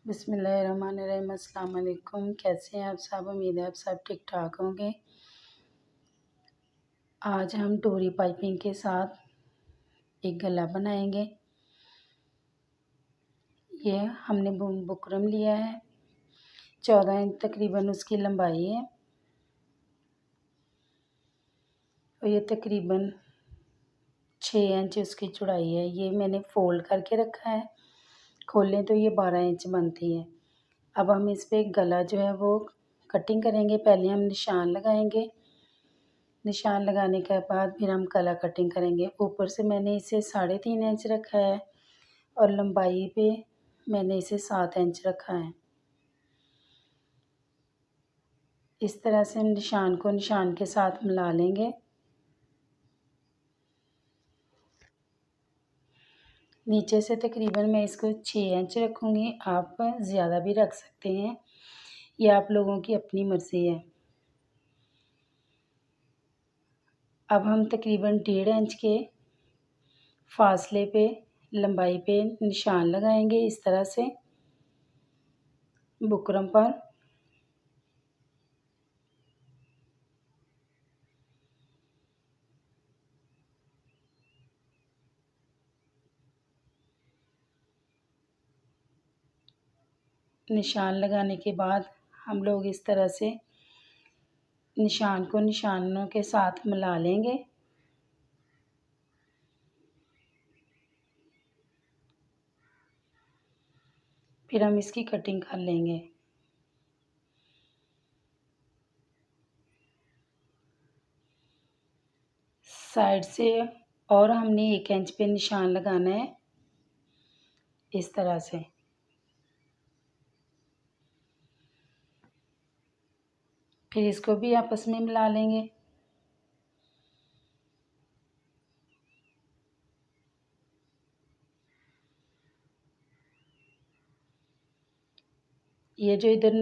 बिस्मिल्लाहिर्रहमानिर्रहीम। अस्सलाम वालेकुम। कैसे हैं आप सब? उम्मीद है आप सब ठीक ठाक होंगे। आज हम डोरी पाइपिंग के साथ एक गला बनाएंगे। ये हमने बुकरम लिया है, 14 इंच तकरीबन उसकी लंबाई है और ये तकरीबन 6 इंच उसकी चौड़ाई है। ये मैंने फोल्ड करके रखा है, खोलें तो ये 12 इंच बनती है। अब हम इस पर गला जो है वो कटिंग करेंगे। पहले हम निशान लगाएंगे, निशान लगाने के बाद फिर हम गला कटिंग करेंगे। ऊपर से मैंने इसे 3.5 इंच रखा है और लंबाई पे मैंने इसे 7 इंच रखा है। इस तरह से हम निशान को निशान के साथ मिला लेंगे। नीचे से तकरीबन मैं इसको 6 इंच रखूँगी। आप ज़्यादा भी रख सकते हैं, ये आप लोगों की अपनी मर्ज़ी है। अब हम तकरीबन 1.5 इंच के फासले पे लंबाई पे निशान लगाएंगे इस तरह से बुकरम पर। निशान लगाने के बाद हम लोग इस तरह से निशान को निशानों के साथ मिला लेंगे। फिर हम इसकी कटिंग कर लेंगे। साइड से और हमने 1 इंच पे निशान लगाना है इस तरह से। फिर इसको भी आपस में मिला लेंगे। ये जो इधर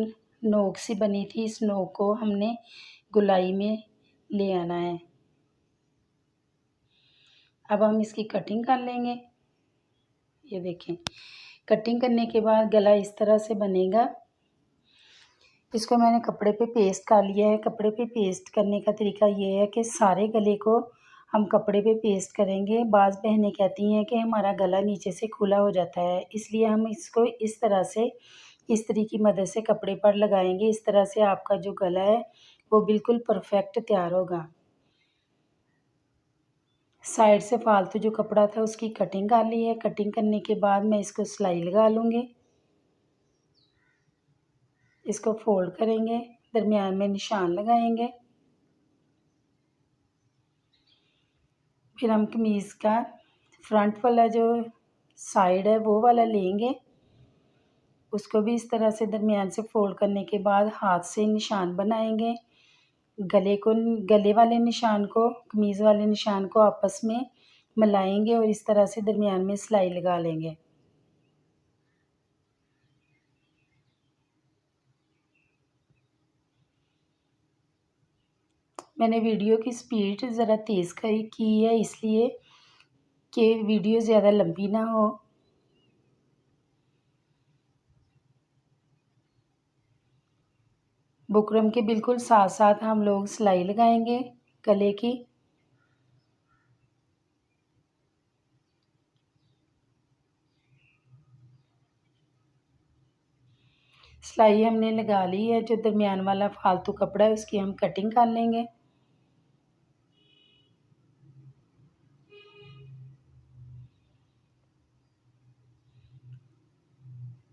नोक सी बनी थी, इस नोक को हमने गुलाई में ले आना है। अब हम इसकी कटिंग कर लेंगे। ये देखें, कटिंग करने के बाद गला इस तरह से बनेगा। इसको मैंने कपड़े पे पेस्ट कर लिया है। कपड़े पे पेस्ट करने का तरीका ये है कि सारे गले को हम कपड़े पे पेस्ट करेंगे। बाज़ बहनें कहती हैं कि हमारा गला नीचे से खुला हो जाता है, इसलिए हम इसको इस तरह से इस्त्री की मदद से कपड़े पर लगाएंगे। इस तरह से आपका जो गला है वो बिल्कुल परफेक्ट तैयार होगा। साइड से फालतू जो कपड़ा था उसकी कटिंग कर ली है। कटिंग करने के बाद मैं इसको सिलाई लगा लूँगी। इसको फोल्ड करेंगे, दरमियान में निशान लगाएंगे। फिर हम कमीज़ का फ्रंट वाला जो साइड है वो वाला लेंगे। उसको भी इस तरह से दरमियान से फोल्ड करने के बाद हाथ से निशान बनाएंगे। गले वाले निशान को कमीज़ वाले निशान को आपस में मिलाएंगे और इस तरह से दरमियान में सिलाई लगा लेंगे। मैंने वीडियो की स्पीड ज़रा तेज़ की है, इसलिए कि वीडियो ज़्यादा लंबी ना हो। बुकरम के बिल्कुल साथ साथ हम लोग सिलाई लगाएंगे गले की। सिलाई हमने लगा ली है। जो दरमियान वाला फालतू कपड़ा है उसकी हम कटिंग कर लेंगे।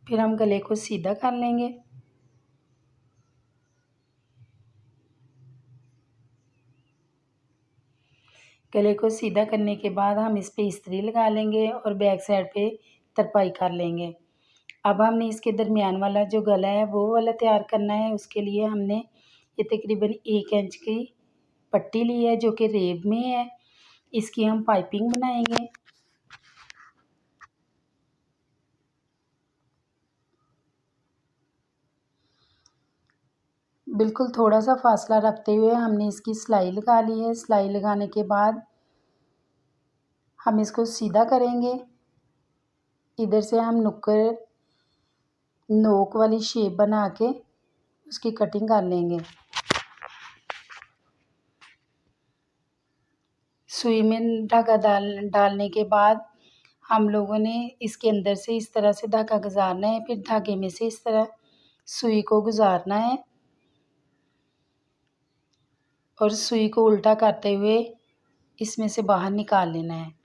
फिर हम गले को सीधा कर लेंगे। गले को सीधा करने के बाद हम इस पे इस्त्री लगा लेंगे और बैक साइड पे तरपाई कर लेंगे। अब हमने इसके दरमियान वाला जो गला है वो वाला तैयार करना है। उसके लिए हमने ये तकरीबन 1 इंच की पट्टी ली है जो कि रेब में है। इसकी हम पाइपिंग बनाएंगे। बिल्कुल थोड़ा सा फासला रखते हुए हमने इसकी सिलाई लगा ली है। सिलाई लगाने के बाद हम इसको सीधा करेंगे। इधर से हम नुक्कड़ नोक वाली शेप बना के उसकी कटिंग कर लेंगे। सुई में धागा डालने के बाद हम लोगों ने इसके अंदर से इस तरह से धागा गुजारना है, फिर धागे में से इस तरह सुई को गुजारना है और सुई को उल्टा करते हुए इसमें से बाहर निकाल लेना है।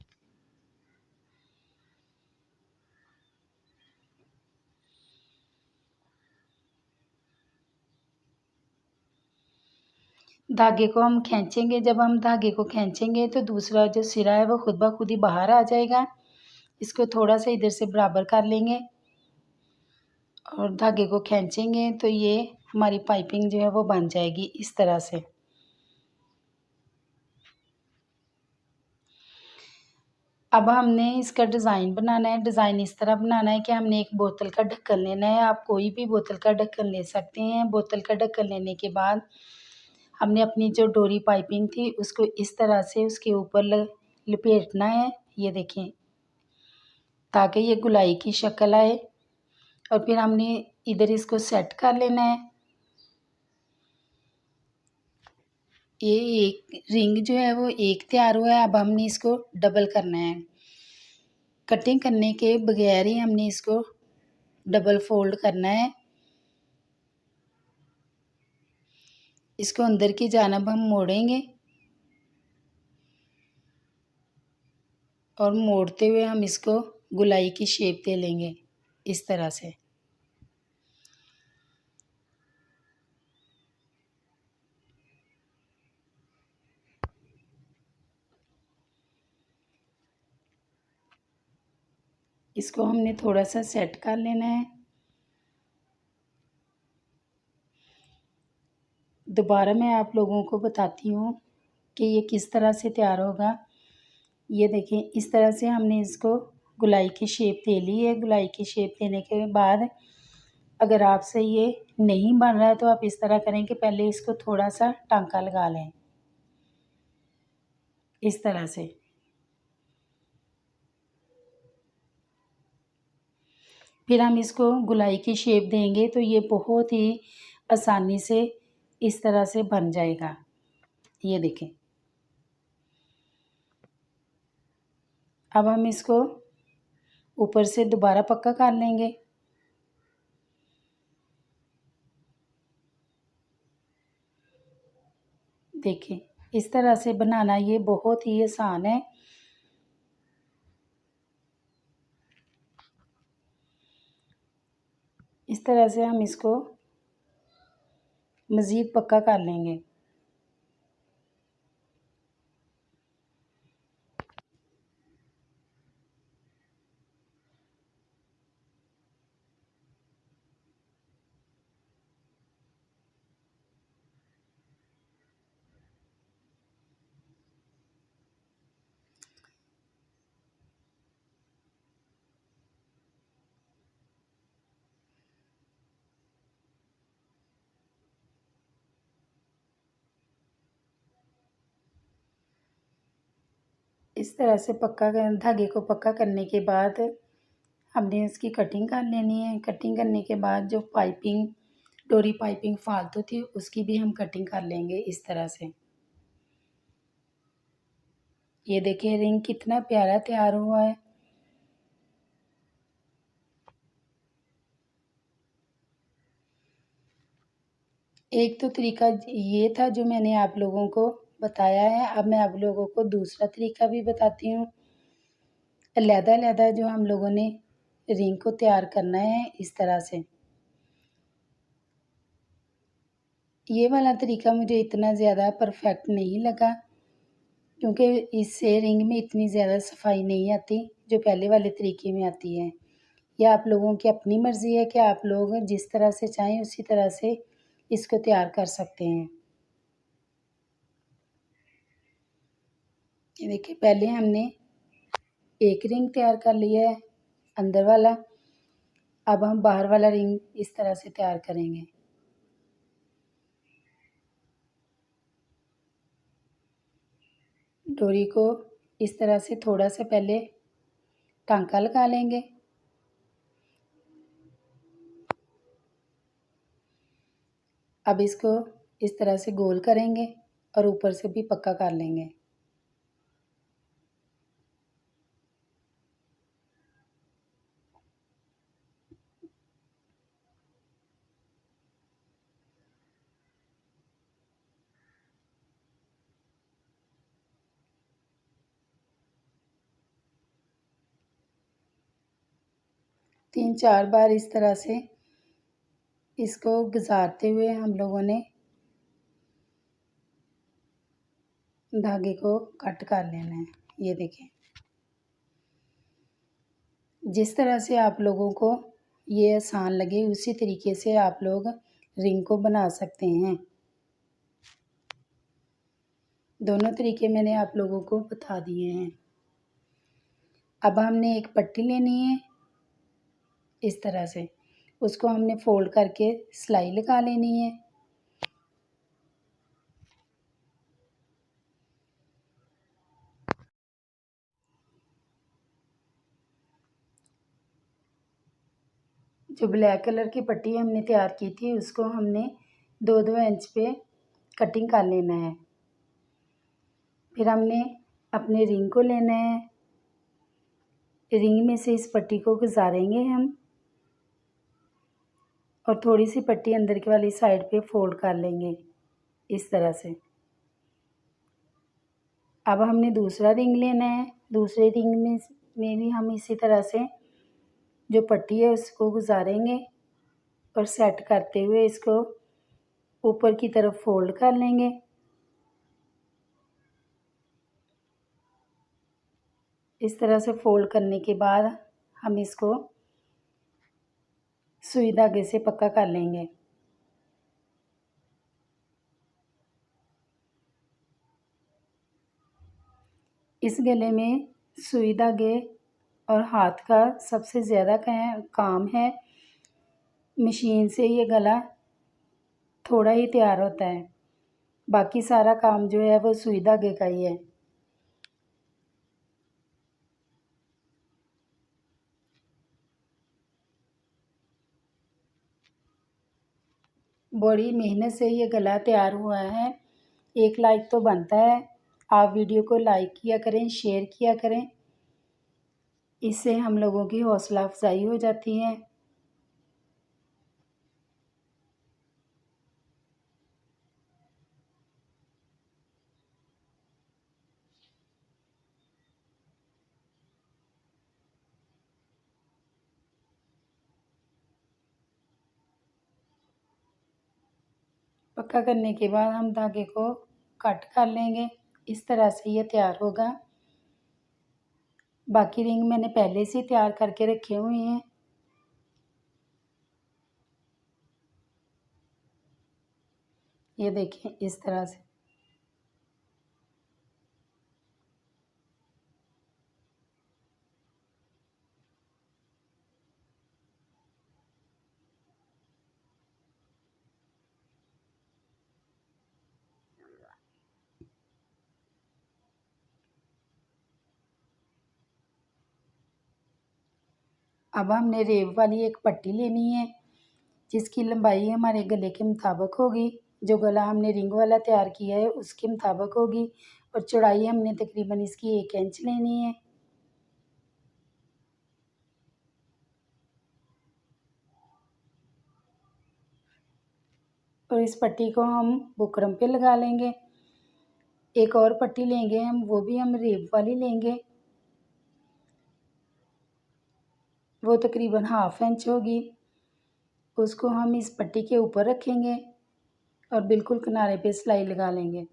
धागे को हम खींचेंगे, जब हम धागे को खींचेंगे तो दूसरा जो सिरा है वो खुद ब खुद ही बाहर आ जाएगा। इसको थोड़ा सा इधर से बराबर कर लेंगे और धागे को खींचेंगे तो ये हमारी पाइपिंग जो है वो बन जाएगी इस तरह से। अब हमने इसका डिज़ाइन बनाना है। डिज़ाइन इस तरह बनाना है कि हमने एक बोतल का ढक्कन लेना है। आप कोई भी बोतल का ढक्कन ले सकते हैं। बोतल का ढक्कन लेने के बाद हमने अपनी जो डोरी पाइपिंग थी उसको इस तरह से उसके ऊपर लपेटना है, ये देखें, ताकि ये गोलाई की शक्ल आए। और फिर हमने इधर इसको सेट कर लेना है। ये एक रिंग जो है वो एक तैयार हुआ है। अब हमने इसको डबल करना है। कटिंग करने के बगैर ही हमने इसको डबल फोल्ड करना है। इसको अंदर की जानिब हम मोड़ेंगे और मोड़ते हुए हम इसको गोलाई की शेप दे लेंगे इस तरह से। इसको हमने थोड़ा सा सेट कर लेना है। दोबारा मैं आप लोगों को बताती हूँ कि ये किस तरह से तैयार होगा। ये देखें, इस तरह से हमने इसको गोलाई की शेप दे ली है। गोलाई की शेप देने के बाद अगर आपसे ये नहीं बन रहा है तो आप इस तरह करें कि पहले इसको थोड़ा सा टांका लगा लें इस तरह से। फिर हम इसको गोलाई की शेप देंगे तो ये बहुत ही आसानी से इस तरह से बन जाएगा। ये देखें, अब हम इसको ऊपर से दोबारा पक्का कर लेंगे। देखें, इस तरह से बनाना ये बहुत ही आसान है। इस तरह से हम इसको मज़ीद पक्का कर लेंगे। इस तरह से धागे को पक्का करने के बाद हमने इसकी कटिंग कर लेनी है। कटिंग करने के बाद जो पाइपिंग, डोरी पाइपिंग फालतू थी उसकी भी हम कटिंग कर लेंगे इस तरह से। ये देखिए रिंग कितना प्यारा तैयार हुआ है। एक तो तरीका ये था जो मैंने आप लोगों को बताया है। अब मैं आप लोगों को दूसरा तरीका भी बताती हूँ। अलग-अलग जो हम लोगों ने रिंग को तैयार करना है इस तरह से। ये वाला तरीका मुझे इतना ज़्यादा परफेक्ट नहीं लगा क्योंकि इससे रिंग में इतनी ज़्यादा सफाई नहीं आती जो पहले वाले तरीके में आती है। यह आप लोगों की अपनी मर्ज़ी है कि आप लोग जिस तरह से चाहें उसी तरह से इसको तैयार कर सकते हैं। ये देखिए, पहले हमने एक रिंग तैयार कर लिया है अंदर वाला। अब हम बाहर वाला रिंग इस तरह से तैयार करेंगे। डोरी को इस तरह से थोड़ा सा पहले टांका लगा लेंगे। अब इसको इस तरह से गोल करेंगे और ऊपर से भी पक्का कर लेंगे। तीन चार बार इस तरह से इसको गुजारते हुए हम लोगों ने धागे को कट कर लेना है। ये देखें, जिस तरह से आप लोगों को ये आसान लगे उसी तरीके से आप लोग रिंग को बना सकते हैं। दोनों तरीके मैंने आप लोगों को बता दिए हैं। अब हमने एक पट्टी लेनी है इस तरह से, उसको हमने फोल्ड करके सिलाई लगा लेनी है। जो ब्लैक कलर की पट्टी हमने तैयार की थी उसको हमने 2-2 इंच पे कटिंग कर लेना है। फिर हमने अपने रिंग को लेना है, रिंग में से इस पट्टी को गुजारेंगे हम और थोड़ी सी पट्टी अंदर की वाली साइड पे फोल्ड कर लेंगे इस तरह से। अब हमने दूसरा रिंग लेना है, दूसरे रिंग में भी हम इसी तरह से जो पट्टी है उसको गुजारेंगे और सेट करते हुए इसको ऊपर की तरफ फोल्ड कर लेंगे। इस तरह से फोल्ड करने के बाद हम इसको सुई धागे से पक्का कर लेंगे। इस गले में सुई धागे और हाथ का सबसे ज़्यादा काम है। मशीन से ये गला थोड़ा ही तैयार होता है, बाकी सारा काम जो है वो सुई धागे का ही है। बड़ी मेहनत से ये गला तैयार हुआ है। 1 लाइक तो बनता है। आप वीडियो को लाइक किया करें, शेयर किया करें, इससे हम लोगों की हौसला अफजाई हो जाती है। पक्का करने के बाद हम धागे को कट कर लेंगे। इस तरह से ये तैयार होगा। बाकी रिंग मैंने पहले से तैयार करके रखे हुए हैं। ये देखें इस तरह से। अब हमने रेब वाली एक पट्टी लेनी है जिसकी लंबाई हमारे गले के मुताबिक होगी। जो गला हमने रिंग वाला तैयार किया है उसके मुताबिक होगी और चौड़ाई हमने तकरीबन इसकी 1 इंच लेनी है। और इस पट्टी को हम बुकरम पे लगा लेंगे। एक और पट्टी लेंगे हम, वो भी हम रेब वाली लेंगे, वो तकरीबन 1/2 इंच होगी। उसको हम इस पट्टी के ऊपर रखेंगे और बिल्कुल किनारे पे सिलाई लगा लेंगे।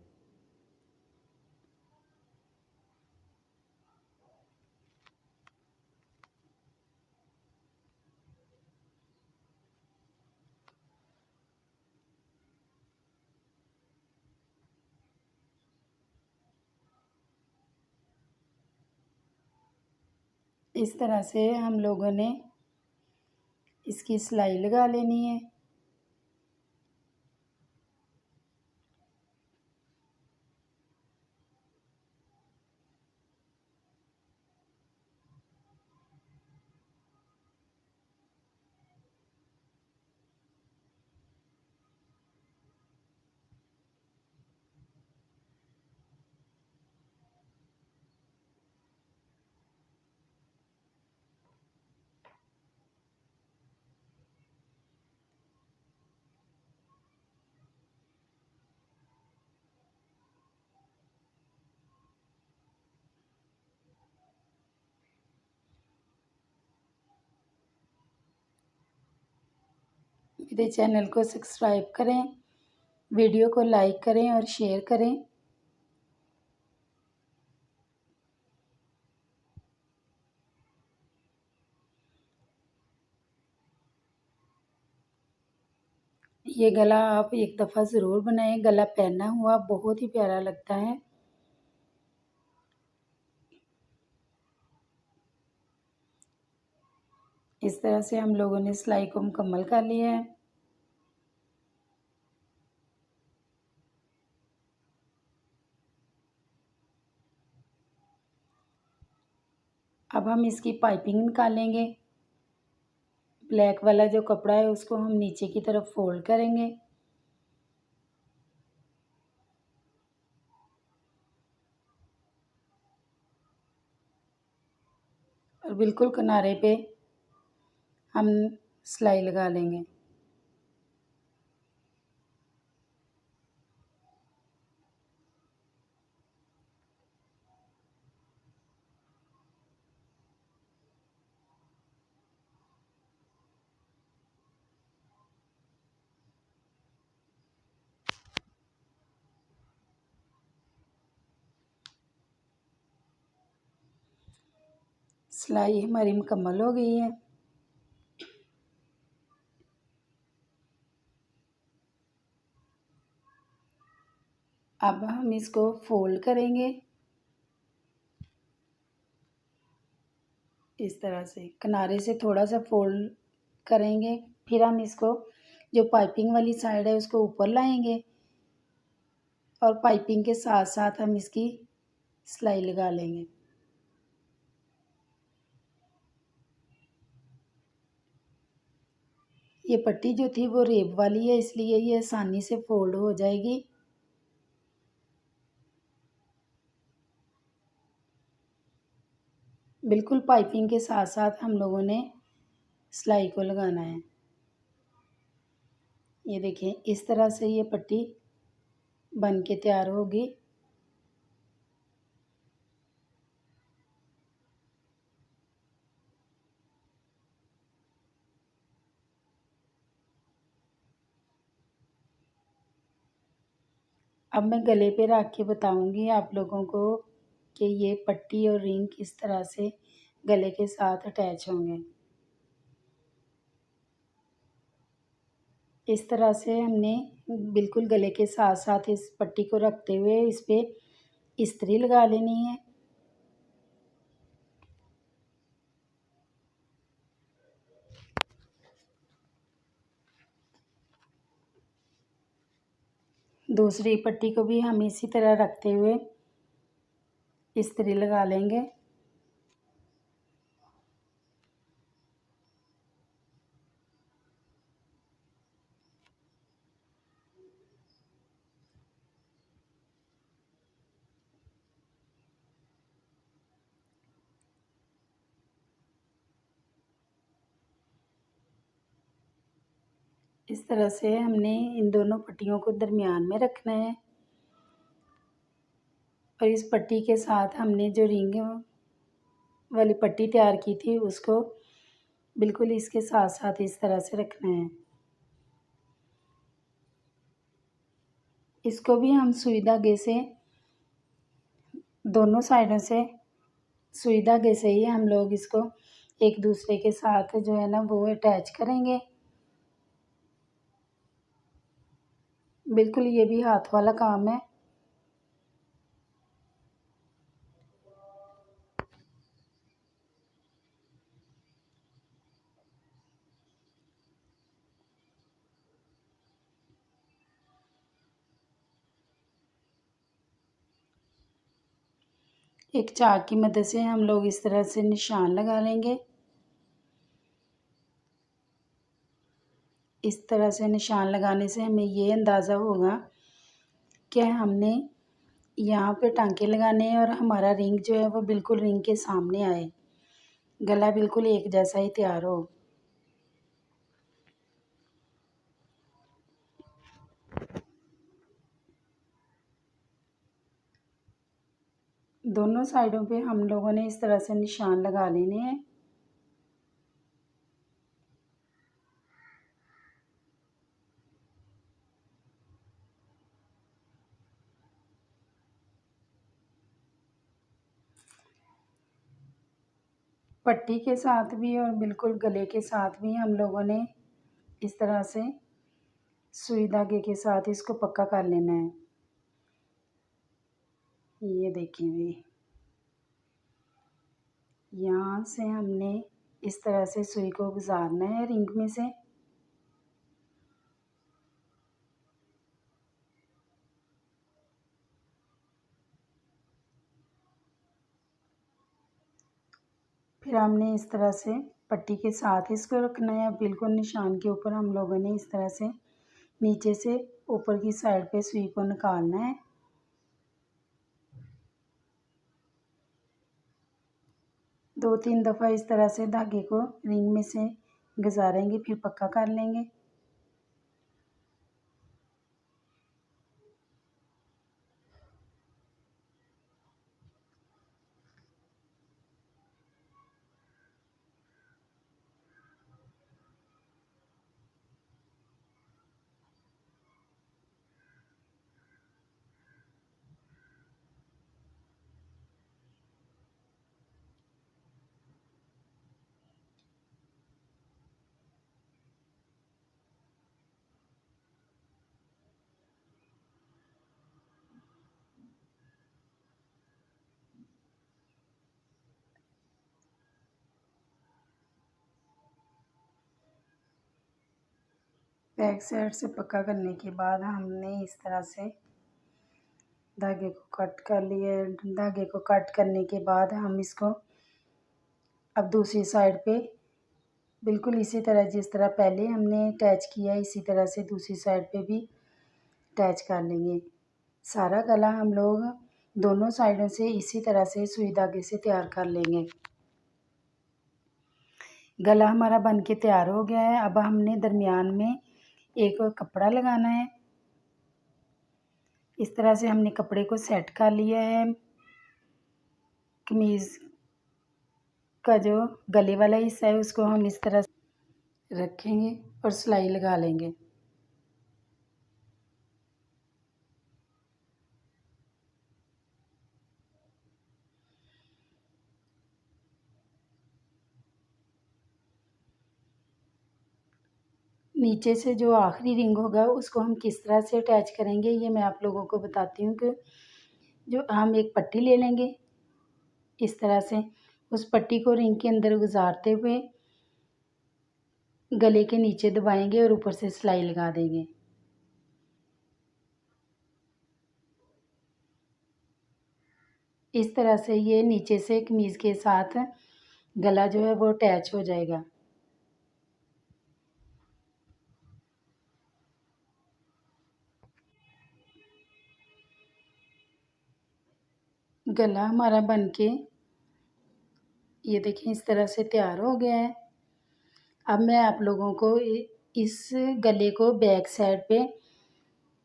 इस तरह से हम लोगों ने इसकी सिलाई लगा लेनी है। मेरे चैनल को सब्सक्राइब करें, वीडियो को लाइक करें और शेयर करें। ये गला आप एक दफ़ा ज़रूर बनाएं। गला पहना हुआ बहुत ही प्यारा लगता है। इस तरह से हम लोगों ने सिलाई को मुकम्मल कर लिया है। अब हम इसकी पाइपिंग निकालेंगे। ब्लैक वाला जो कपड़ा है उसको हम नीचे की तरफ फोल्ड करेंगे और बिल्कुल किनारे पे हम सिलाई लगा लेंगे। सिलाई हमारी मुकम्मल हो गई है। अब हम इसको फोल्ड करेंगे इस तरह से, किनारे से थोड़ा सा फोल्ड करेंगे। फिर हम इसको जो पाइपिंग वाली साइड है उसको ऊपर लाएंगे और पाइपिंग के साथ साथ हम इसकी सिलाई लगा लेंगे। ये पट्टी जो थी वो रेब वाली है, इसलिए ये आसानी से फोल्ड हो जाएगी। बिल्कुल पाइपिंग के साथ साथ हम लोगों ने सिलाई को लगाना है। ये देखें, इस तरह से ये पट्टी बन के तैयार होगी। अब मैं गले पे रख के बताऊंगी आप लोगों को कि ये पट्टी और रिंग किस तरह से गले के साथ अटैच होंगे। इस तरह से हमने बिल्कुल गले के साथ साथ इस पट्टी को रखते हुए इस पे इस्त्री लगा लेनी है। दूसरी पट्टी को भी हम इसी तरह रखते हुए इस्त्री लगा लेंगे। इस तरह से हमने इन दोनों पट्टियों को दरमियान में रखना है और इस पट्टी के साथ हमने जो रिंग वाली पट्टी तैयार की थी उसको बिल्कुल इसके साथ साथ इस तरह से रखना है। इसको भी हम सुई धागे से दोनों साइडों से सुई धागे से ही हम लोग इसको एक दूसरे के साथ जो है ना वो अटैच करेंगे। बिल्कुल ये भी हाथ वाला काम है। एक चाक की मदद से हम लोग इस तरह से निशान लगा लेंगे। इस तरह से निशान लगाने से हमें ये अंदाज़ा होगा कि हमने यहाँ पे टांके लगाने हैं और हमारा रिंग जो है वो बिल्कुल रिंग के सामने आए, गला बिल्कुल एक जैसा ही तैयार हो। दोनों साइडों पे हम लोगों ने इस तरह से निशान लगा लेने हैं। पट्टी के साथ भी और बिल्कुल गले के साथ भी हम लोगों ने इस तरह से सुई धागे के साथ इसको पक्का कर लेना है। ये देखिए भी यहाँ से हमने इस तरह से सुई को गुजारना है रिंग में से। फिर हमने इस तरह से पट्टी के साथ इसको रखना है। बिल्कुल निशान के ऊपर हम लोगों ने इस तरह से नीचे से ऊपर की साइड पे सुई को निकालना है। दो तीन दफ़ा इस तरह से धागे को रिंग में से गुजारेंगे, फिर पक्का कर लेंगे। बैक साइड से पक्का करने के बाद हमने इस तरह से धागे को कट कर लिया है। धागे को कट करने के बाद हम इसको अब दूसरी साइड पे बिल्कुल इसी तरह जिस तरह पहले हमने अटैच किया इसी तरह से दूसरी साइड पे भी अटैच कर लेंगे। सारा गला हम लोग दोनों साइडों से इसी तरह से सुई धागे से तैयार कर लेंगे। गला हमारा बन के तैयार हो गया है। अब हमने दरमियान में एक कपड़ा लगाना है। इस तरह से हमने कपड़े को सेट कर लिया है। कमीज़ का जो गले वाला हिस्सा है उसको हम इस तरह से रखेंगे और सिलाई लगा लेंगे। नीचे से जो आखिरी रिंग होगा उसको हम किस तरह से अटैच करेंगे ये मैं आप लोगों को बताती हूँ कि जो हम एक पट्टी ले लेंगे इस तरह से, उस पट्टी को रिंग के अंदर गुजारते हुए गले के नीचे दबाएंगे और ऊपर से सिलाई लगा देंगे। इस तरह से ये नीचे से कमीज़ के साथ गला जो है वो अटैच हो जाएगा। गला हमारा बनके ये देखें इस तरह से तैयार हो गया है। अब मैं आप लोगों को इस गले को बैक साइड पे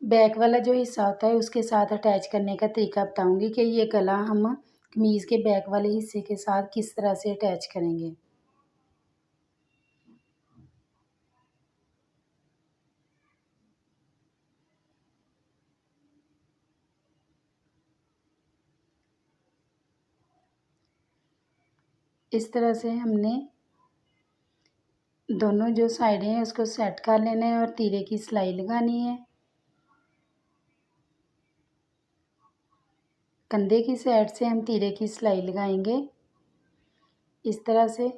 बैक वाला जो हिस्सा होता है उसके साथ अटैच करने का तरीका बताऊंगी कि ये गला हम कमीज़ के बैक वाले हिस्से के साथ किस तरह से अटैच करेंगे। इस तरह से हमने दोनों जो साइडें हैं उसको सेट कर लेना है और तीरे की सिलाई लगानी है। कंधे की साइड से हम तीरे की सिलाई लगाएंगे इस तरह से।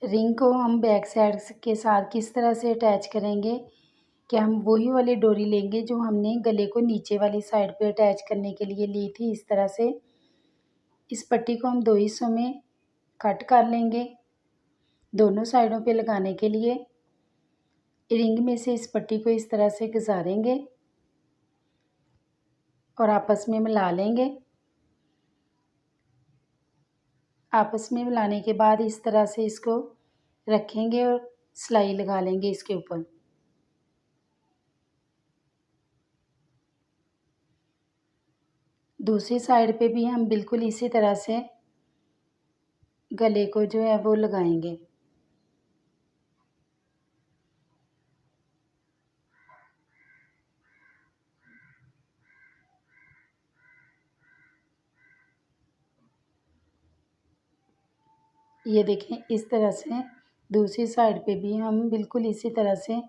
रिंग को हम बैक साइड के साथ किस तरह से अटैच करेंगे कि हम वही वाली डोरी लेंगे जो हमने गले को नीचे वाली साइड पे अटैच करने के लिए ली थी। इस तरह से इस पट्टी को हम दो हिस्सों में कट कर लेंगे दोनों साइडों पे लगाने के लिए। रिंग में से इस पट्टी को इस तरह से गुजारेंगे और आपस में मिला लेंगे। आपस में मिलाने के बाद इस तरह से इसको रखेंगे और सिलाई लगा लेंगे इसके ऊपर। दूसरी साइड पे भी हम बिल्कुल इसी तरह से गले को जो है वो लगाएंगे। ये देखें, इस तरह से दूसरी साइड पे भी हम बिल्कुल इसी तरह से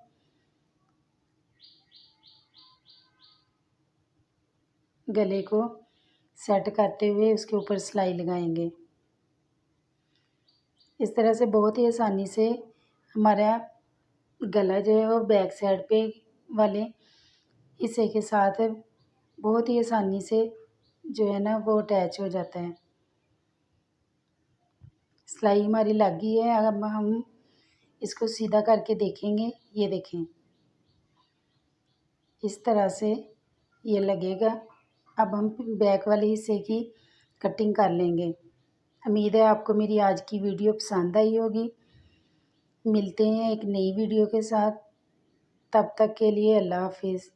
गले को सेट करते हुए उसके ऊपर सिलाई लगाएंगे। इस तरह से बहुत ही आसानी से हमारा गला जो है वो बैक साइड पे वाले हिस्से के साथ बहुत ही आसानी से जो है ना वो अटैच हो जाता है। सिलाई हमारी लग गई है। अब हम इसको सीधा करके देखेंगे। ये देखें, इस तरह से ये लगेगा। अब हम बैक वाले हिस्से की कटिंग कर लेंगे। उम्मीद है आपको मेरी आज की वीडियो पसंद आई होगी। मिलते हैं एक नई वीडियो के साथ। तब तक के लिए अल्लाह हाफिज़।